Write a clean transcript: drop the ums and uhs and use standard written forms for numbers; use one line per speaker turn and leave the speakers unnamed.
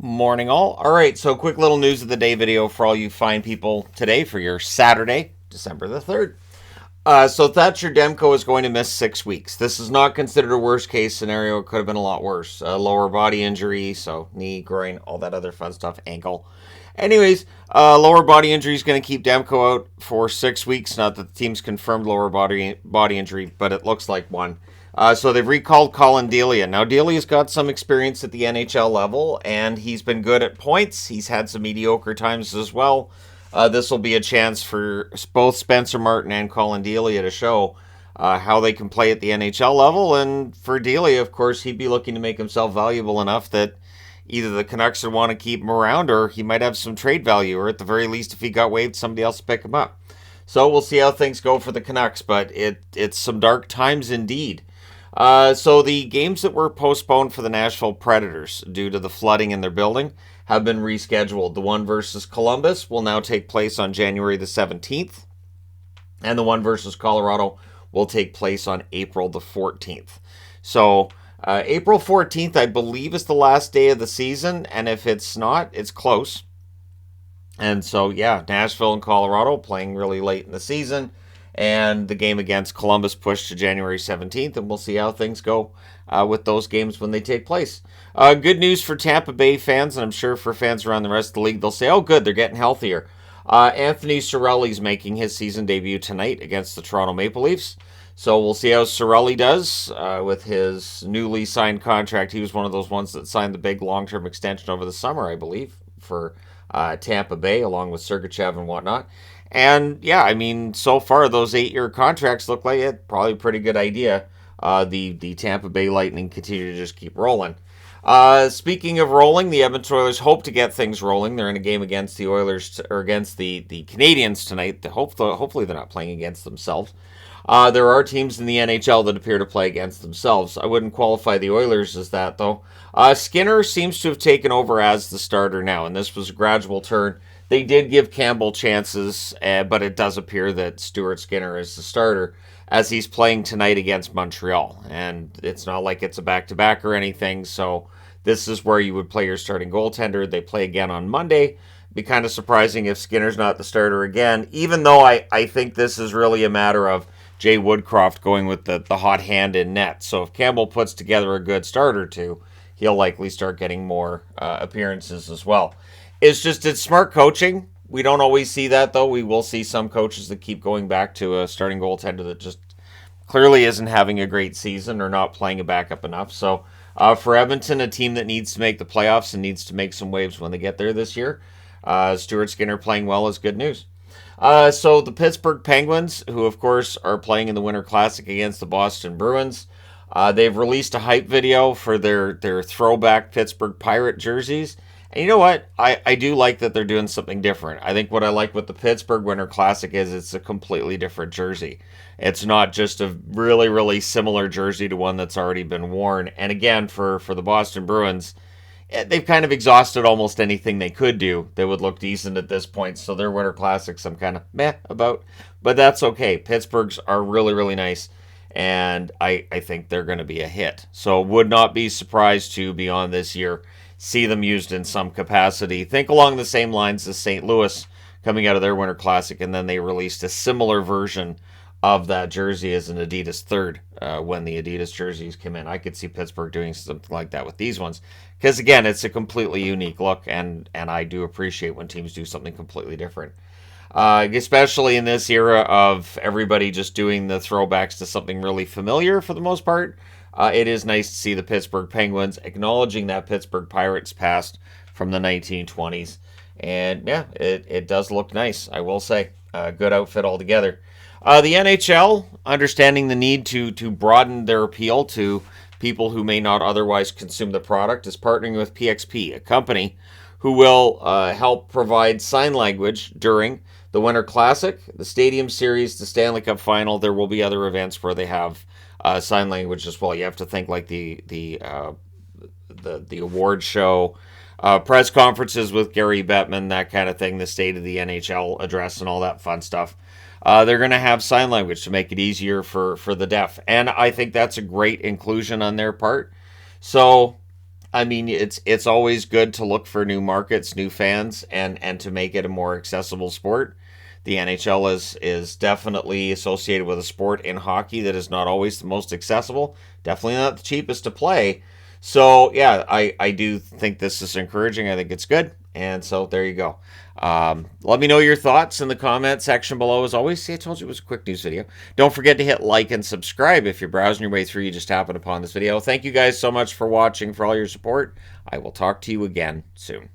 Morning all. All right, so quick little news of the day video for all you fine people today for your Saturday, December the 3rd. So Thatcher Demko is going to miss 6 weeks. This is not considered a worst case scenario. It could have been a lot worse. Lower body injury, so knee, groin, all that other fun stuff, ankle. Anyways, lower body injury is going to keep Demko out for 6 weeks. Not that the team's confirmed lower body injury, but it looks like one. So they've recalled Colin Delia. Now Delia's got some experience at the NHL level, and he's been good at points. He's had some mediocre times as well. This will be a chance for both Spencer Martin and Colin Delia to show how they can play at the NHL level. And for Delia, of course, he'd be looking to make himself valuable enough that either the Canucks would want to keep him around, or he might have some trade value, or at the very least, if he got waived, somebody else to pick him up. So we'll see how things go for the Canucks, but it's some dark times indeed. So the games that were postponed for the Nashville Predators due to the flooding in their building have been rescheduled. The one versus Columbus will now take place on January the 17th, and the one versus Colorado will take place on April the 14th. So April 14th, I believe, is the last day of the season, and if it's not, it's close. And so, yeah, Nashville and Colorado playing really late in the season. And the game against Columbus pushed to January 17th, and we'll see how things go with those games when they take place. Good news for Tampa Bay fans, and I'm sure for fans around the rest of the league, they'll say, oh, good, they're getting healthier. Anthony Cirelli's making his season debut tonight against the Toronto Maple Leafs. So we'll see how Cirelli does with his newly signed contract. He was one of those ones that signed the big long-term extension over the summer, I believe, for Tampa Bay, along with Sergachev and whatnot. And yeah, I mean, so far those 8-year contracts look like it probably a pretty good idea. The Tampa Bay Lightning continue to just keep rolling. Speaking of rolling, the Edmonton Oilers hope to get things rolling. They're in a game against the Oilers or against the Canadiens tonight. Hopefully they're not playing against themselves. There are teams in the NHL that appear to play against themselves. I wouldn't qualify the Oilers as that, though. Skinner seems to have taken over as the starter now, and this was a gradual turn. They did give Campbell chances, but it does appear that Stuart Skinner is the starter as he's playing tonight against Montreal. And it's not like it's a back-to-back or anything, so this is where you would play your starting goaltender. They play again on Monday. It'd be kind of surprising if Skinner's not the starter again, even though I think this is really a matter of Jay Woodcroft going with the hot hand in net. So if Campbell puts together a good start or two, he'll likely start getting more appearances as well. It's smart coaching. We don't always see that, though. We will see some coaches that keep going back to a starting goaltender that just clearly isn't having a great season or not playing a backup enough. So for Edmonton, a team that needs to make the playoffs and needs to make some waves when they get there this year, Stuart Skinner playing well is good news. So the Pittsburgh Penguins, who of course are playing in the Winter Classic against the Boston Bruins, they've released a hype video for their throwback Pittsburgh Pirate jerseys. And you know what? I do like that they're doing something different. I think what I like with the Pittsburgh Winter Classic is it's a completely different jersey. It's not just a really, really similar jersey to one that's already been worn. And again, for the Boston Bruins, they've kind of exhausted almost anything they could do. They would look decent at this point, so their Winter Classics I'm kind of meh about. But that's okay. Pittsburgh's are really, really nice, and I think they're going to be a hit. So would not be surprised to, beyond this year, see them used in some capacity. Think along the same lines as St. Louis coming out of their Winter Classic, and then they released a similar version of that jersey as an Adidas third when the Adidas jerseys came in. I could see Pittsburgh doing something like that with these ones because, again, it's a completely unique look, and I do appreciate when teams do something completely different. Especially in this era of everybody just doing the throwbacks to something really familiar for the most part. It is nice to see the Pittsburgh Penguins acknowledging that Pittsburgh Pirates past from the 1920s. And yeah, it does look nice, I will say. Good outfit altogether. The NHL, understanding the need to broaden their appeal to people who may not otherwise consume the product, is partnering with PXP, a company who will help provide sign language during the Winter Classic, the Stadium Series, the Stanley Cup Final. There will be other events where they have sign language as well. You have to think like the award show, press conferences with Gary Bettman, that kind of thing, the State of the NHL address and all that fun stuff. They're going to have sign language to make it easier for the deaf. And I think that's a great inclusion on their part. So I mean, it's always good to look for new markets, new fans, and to make it a more accessible sport. The NHL is definitely associated with a sport in hockey that is not always the most accessible, definitely not the cheapest to play. So yeah, I do think this is encouraging. I think it's good, and so there you go. Let me know your thoughts in the comment section below. As always, see, I told you it was a quick news video. Don't forget to hit like and subscribe if you're browsing your way through. You just happened upon this video. Thank you guys so much for watching, for all your support. I will talk to you again soon.